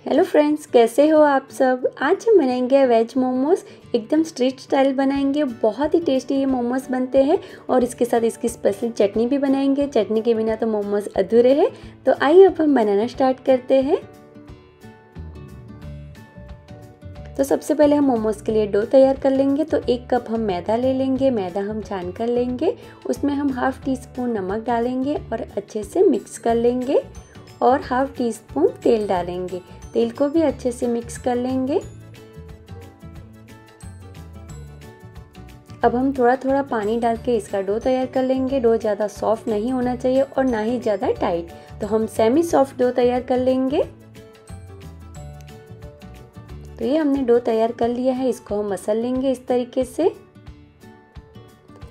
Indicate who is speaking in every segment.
Speaker 1: Hello friends, कैसे हो आप सब। आज हम बनाएंगे वेज मोमोज। एकदम स्ट्रीट स्टाइल बनाएंगे। बहुत ही टेस्टी ये मोमोज बनते हैं और इसके साथ इसकी स्पेशल चटनी भी बनाएंगे। चटनी के बिना तो मोमोज अधूरे हैं। तो आइए अब हम बनाना स्टार्ट करते हैं। तो सबसे पहले हम मोमोज के लिए डो तैयार कर लेंगे। तो 1 कप हम मैदा ले लेंगे। मैदा हम छान कर लेंगे। उसमें हम ½ टीस्पून नमक डालेंगे और अच्छे से मिक्स कर लेंगे और ½ टीस्पून तेल डालेंगे। तेल को भी अच्छे से मिक्स कर लेंगे। अब हम थोड़ा थोड़ा पानी डाल के इसका डो तैयार कर लेंगे। डो ज़्यादा सॉफ्ट नहीं होना चाहिए और ना ही ज़्यादा टाइट। तो हम सेमी सॉफ्ट डो तैयार कर लेंगे। तो ये हमने डो तैयार कर लिया है। इसको हम मसल लेंगे इस तरीके से।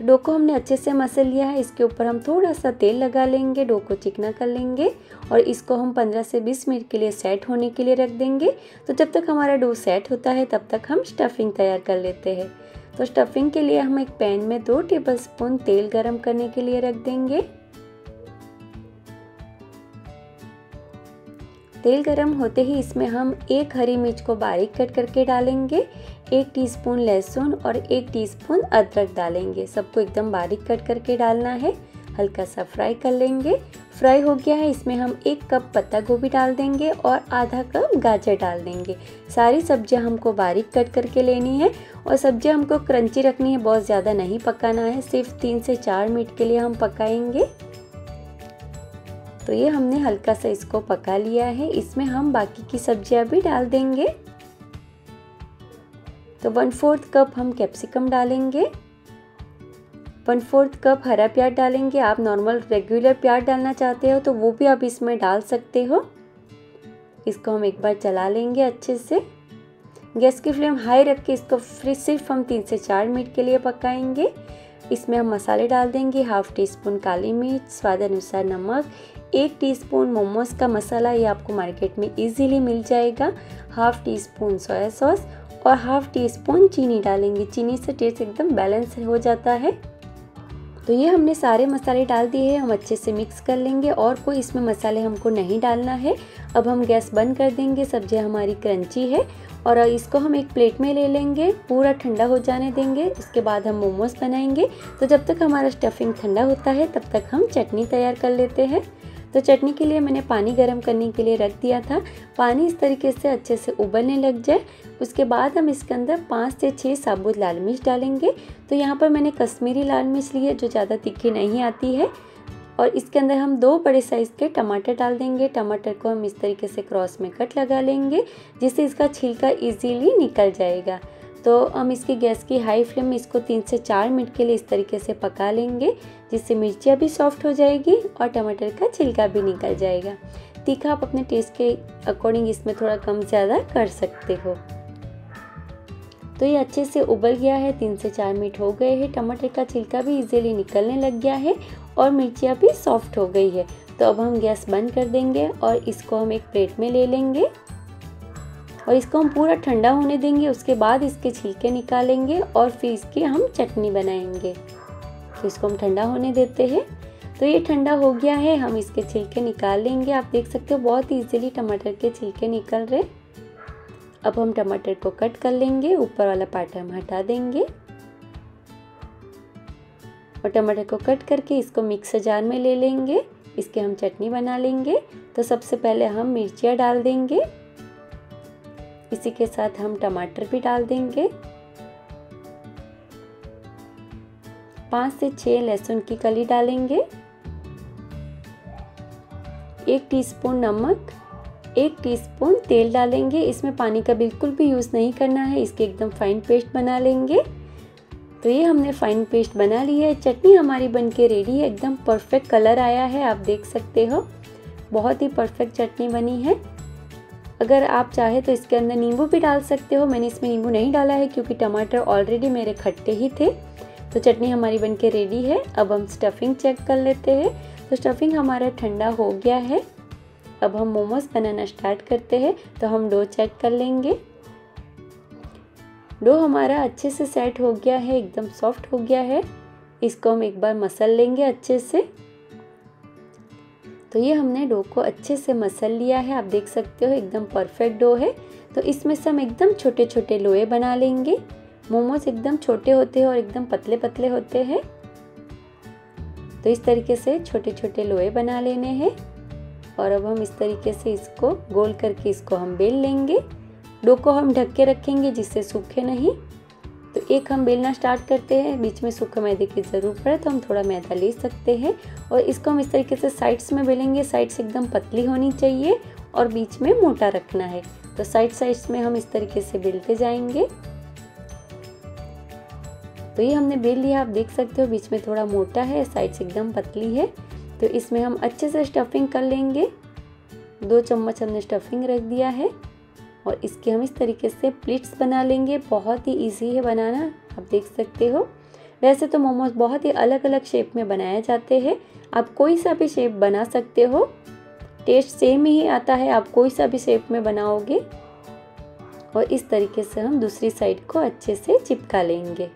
Speaker 1: डो को हमने अच्छे से मसल लिया है। इसके ऊपर हम थोड़ा सा तेल लगा लेंगे। डो को चिकना कर लेंगे और इसको हम 15 से 20 मिनट के लिए सेट होने के लिए रख देंगे। तो जब तक हमारा डो सेट होता है तब तक हम स्टफिंग तैयार कर लेते हैं। तो स्टफिंग के लिए हम एक पैन में 2 टेबलस्पून तेल गरम करने के लिए रख देंगे। तेल गरम होते ही इसमें हम 1 हरी मिर्च को बारीक कट करके डालेंगे, 1 टीस्पून लहसुन और 1 टीस्पून अदरक डालेंगे। सबको एकदम बारीक कट करके डालना है। हल्का सा फ्राई कर लेंगे। फ्राई हो गया है। इसमें हम 1 कप पत्ता गोभी डाल देंगे और आधा कप गाजर डाल देंगे। सारी सब्जियां हमको बारीक कट करके लेनी है और सब्जियां हमको क्रंची रखनी है। बहुत ज़्यादा नहीं पकाना है। सिर्फ 3 से 4 मिनट के लिए हम पकाएंगे। तो ये हमने हल्का सा इसको पका लिया है। इसमें हम बाकी की सब्जियां भी डाल देंगे। तो 1/4 कप हम कैप्सिकम डालेंगे, 1/4 कप हरा प्याज डालेंगे। आप नॉर्मल रेगुलर प्याज डालना चाहते हो तो वो भी आप इसमें डाल सकते हो। इसको हम एक बार चला लेंगे अच्छे से। गैस की फ्लेम हाई रख के इसको सिर्फ हम 3 से 4 मिनट के लिए पकाएंगे। इसमें हम मसाले डाल देंगे। ½ टीस्पून काली मिर्च, स्वाद अनुसार नमक, 1 टीस्पून मोमोज का मसाला, ये आपको मार्केट में इजीली मिल जाएगा, ½ टीस्पून सोया सॉस और ½ टीस्पून चीनी डालेंगे। चीनी से टेस्ट एकदम बैलेंस हो जाता है। तो ये हमने सारे मसाले डाल दिए हैं। हम अच्छे से मिक्स कर लेंगे और कोई इसमें मसाले हमको नहीं डालना है। अब हम गैस बंद कर देंगे। सब्जी हमारी क्रंची है और इसको हम एक प्लेट में ले लेंगे। पूरा ठंडा हो जाने देंगे। इसके बाद हम मोमोज बनाएंगे। तो जब तक हमारा स्टफिंग ठंडा होता है तब तक हम चटनी तैयार कर लेते हैं। तो चटनी के लिए मैंने पानी गर्म करने के लिए रख दिया था। पानी इस तरीके से अच्छे से उबलने लग जाए उसके बाद हम इसके अंदर 5 से 6 साबुत लाल मिर्च डालेंगे। तो यहाँ पर मैंने कश्मीरी लाल मिर्च ली है जो ज़्यादा तीखी नहीं आती है। और इसके अंदर हम 2 बड़े साइज़ के टमाटर डाल देंगे। टमाटर को हम इस तरीके से क्रॉस में कट लगा लेंगे जिससे इसका छिलका इजीली निकल जाएगा। तो हम इसकी गैस की हाई फ्लेम में इसको 3 से 4 मिनट के लिए इस तरीके से पका लेंगे जिससे मिर्चियाँ भी सॉफ्ट हो जाएगी और टमाटर का छिलका भी निकल जाएगा। तीखा आप अपने टेस्ट के अकॉर्डिंग इसमें थोड़ा कम ज़्यादा कर सकते हो। तो ये अच्छे से उबल गया है। 3 से 4 मिनट हो गए हैं। टमाटर का छिलका भी इजीली निकलने लग गया है और मिर्चियाँ भी सॉफ्ट हो गई है। तो अब हम गैस बंद कर देंगे और इसको हम एक प्लेट में ले लेंगे और इसको हम पूरा ठंडा होने देंगे। उसके बाद इसके छिलके निकालेंगे और फिर इसकी हम चटनी बनाएंगे। तो इसको हम ठंडा होने देते हैं। तो ये ठंडा हो गया है। हम इसके छिलके निकाल लेंगे। आप देख सकते हो बहुत इजीली टमाटर के छिलके निकल रहे। अब हम टमाटर को कट कर लेंगे। ऊपर वाला पार्ट हम हटा देंगे और टमाटर को कट करके इसको मिक्सर जार में ले लेंगे। इसके हम चटनी बना लेंगे। तो सबसे पहले हम मिर्चियाँ डाल देंगे। इसी के साथ हम टमाटर भी डाल देंगे। 5 से 6 लहसुन की कली डालेंगे, 1 टीस्पून नमक, 1 टीस्पून तेल डालेंगे। इसमें पानी का बिल्कुल भी यूज़ नहीं करना है। इसके एकदम फाइन पेस्ट बना लेंगे। तो ये हमने फाइन पेस्ट बना ली है। चटनी हमारी बनके रेडी है। एकदम परफेक्ट कलर आया है, आप देख सकते हो। बहुत ही परफेक्ट चटनी बनी है। अगर आप चाहे तो इसके अंदर नींबू भी डाल सकते हो। मैंने इसमें नींबू नहीं डाला है क्योंकि टमाटर ऑलरेडी मेरे खट्टे ही थे। तो चटनी हमारी बनके रेडी है। अब हम स्टफिंग चेक कर लेते हैं। तो स्टफिंग हमारा ठंडा हो गया है। अब हम मोमोज बनाना स्टार्ट करते हैं। तो हम डो चेक कर लेंगे। डो हमारा अच्छे से सेट हो गया है, एकदम सॉफ्ट हो गया है। इसको हम एक बार मसल लेंगे अच्छे से। तो ये हमने डो को अच्छे से मसल लिया है, आप देख सकते हो एकदम परफेक्ट डो है। तो इसमें से हम एकदम छोटे छोटे लोए बना लेंगे। मोमोज एकदम छोटे होते हैं और एकदम पतले पतले होते हैं। तो इस तरीके से छोटे छोटे लोए बना लेने हैं और अब हम इस तरीके से इसको गोल करके इसको हम बेल लेंगे। डो को हम ढक के रखेंगे जिससे सूखे नहीं। तो एक हम बेलना स्टार्ट करते हैं, बीच में सूखा मैदे की ज़रूरत पड़े तो हम थोड़ा मैदा ले सकते हैं और इसको हम इस तरीके से साइड्स में बेलेंगे। साइड्स एकदम पतली होनी चाहिए और बीच में मोटा रखना है। तो साइड्स में हम इस तरीके से बेलते जाएंगे। तो ये हमने बेल लिया, आप देख सकते हो बीच में थोड़ा मोटा है, साइड्स एकदम पतली है। तो इसमें हम अच्छे से स्टफिंग कर लेंगे। 2 चम्मच हमने स्टफिंग रख दिया है और इसके हम इस तरीके से प्लेट्स बना लेंगे। बहुत ही इजी है बनाना, आप देख सकते हो। वैसे तो मोमोज बहुत ही अलग अलग शेप में बनाए जाते हैं, आप कोई सा भी शेप बना सकते हो, टेस्ट सेम ही आता है, आप कोई सा भी शेप में बनाओगे। और इस तरीके से हम दूसरी साइड को अच्छे से चिपका लेंगे।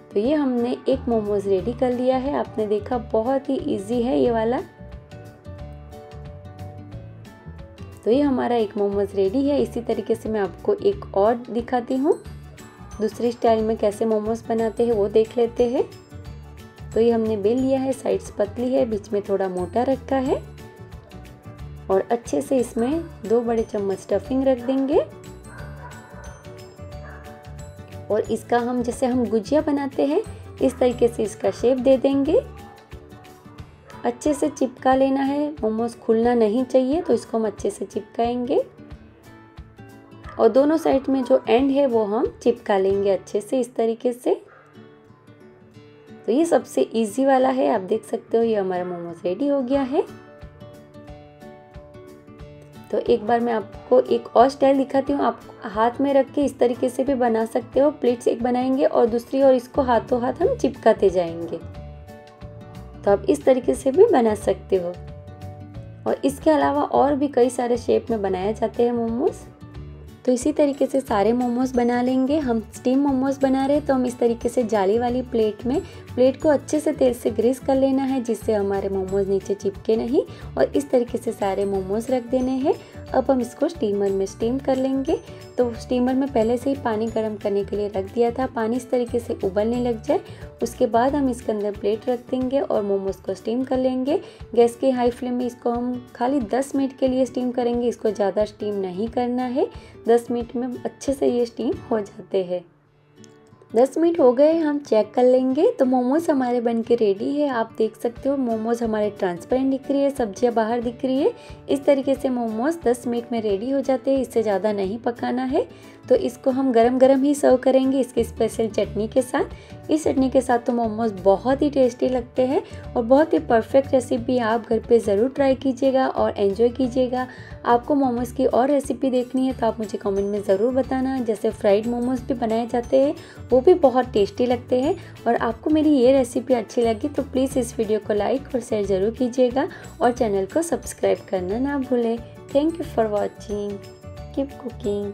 Speaker 1: तो ये हमने एक मोमोज रेडी कर लिया है, आपने देखा बहुत ही इजी है ये वाला। तो ये हमारा एक मोमोज रेडी है। इसी तरीके से मैं आपको एक और दिखाती हूँ, दूसरी स्टाइल में कैसे मोमोज बनाते हैं वो देख लेते हैं। तो ये हमने बेल लिया है, साइड्स पतली है, बीच में थोड़ा मोटा रखा है और अच्छे से इसमें 2 बड़े चम्मच स्टफिंग रख देंगे और इसका हम जैसे हम गुजिया बनाते हैं इस तरीके से इसका शेप दे देंगे। अच्छे से चिपका लेना है, मोमोज खुलना नहीं चाहिए, तो इसको हम अच्छे से चिपकाएंगे और दोनों साइड में जो एंड है वो हम चिपका लेंगे अच्छे से इस तरीके से। तो ये सबसे इजी वाला है, आप देख सकते हो ये हमारा मोमोज रेडी हो गया है। तो एक बार मैं आपको एक और स्टाइल दिखाती हूँ, आप हाथ में रख के इस तरीके से भी बना सकते हो। प्लेट्स एक बनाएंगे और दूसरी और इसको हाथों हाथ हम चिपकाते जाएंगे। तो आप इस तरीके से भी बना सकते हो और इसके अलावा और भी कई सारे शेप में बनाए जाते हैं मोमोज। तो इसी तरीके से सारे मोमोज बना लेंगे। हम स्टीम मोमोज बना रहे हैं तो हम इस तरीके से जाली वाली प्लेट को अच्छे से तेल से ग्रीस कर लेना है जिससे हमारे मोमोज नीचे चिपके नहीं और इस तरीके से सारे मोमोज रख देने हैं। अब हम इसको स्टीमर में स्टीम कर लेंगे। तो स्टीमर में पहले से ही पानी गर्म करने के लिए रख दिया था, पानी इस तरीके से उबलने लग जाए उसके बाद हम इसके अंदर प्लेट रख देंगे और मोमोज को स्टीम कर लेंगे। गैस के हाई फ्लेम में इसको हम खाली 10 मिनट के लिए स्टीम करेंगे, इसको ज़्यादा स्टीम नहीं करना है। 10 मिनट में अच्छे से ये स्टीम हो जाते हैं। 10 मिनट हो गए, हम चेक कर लेंगे। तो मोमोज हमारे बनके रेडी है, आप देख सकते हो मोमोज हमारे ट्रांसपेरेंट दिख रही है, सब्जियां बाहर दिख रही है। इस तरीके से मोमोज 10 मिनट में रेडी हो जाते हैं, इससे ज़्यादा नहीं पकाना है। तो इसको हम गरम गरम ही सर्व करेंगे इसके स्पेशल चटनी के साथ। इस चटनी के साथ तो मोमोज बहुत ही टेस्टी लगते हैं और बहुत ही परफेक्ट रेसिपी आप घर पे ज़रूर ट्राई कीजिएगा और एंजॉय कीजिएगा। आपको मोमोज की और रेसिपी देखनी है तो आप मुझे कमेंट में ज़रूर बताना। जैसे फ्राइड मोमोज भी बनाए जाते हैं वो भी बहुत टेस्टी लगते हैं। और आपको मेरी ये रेसिपी अच्छी लगी तो प्लीज़ इस वीडियो को लाइक और शेयर ज़रूर कीजिएगा और चैनल को सब्सक्राइब करना ना भूलें। Thank you for watching, keep cooking.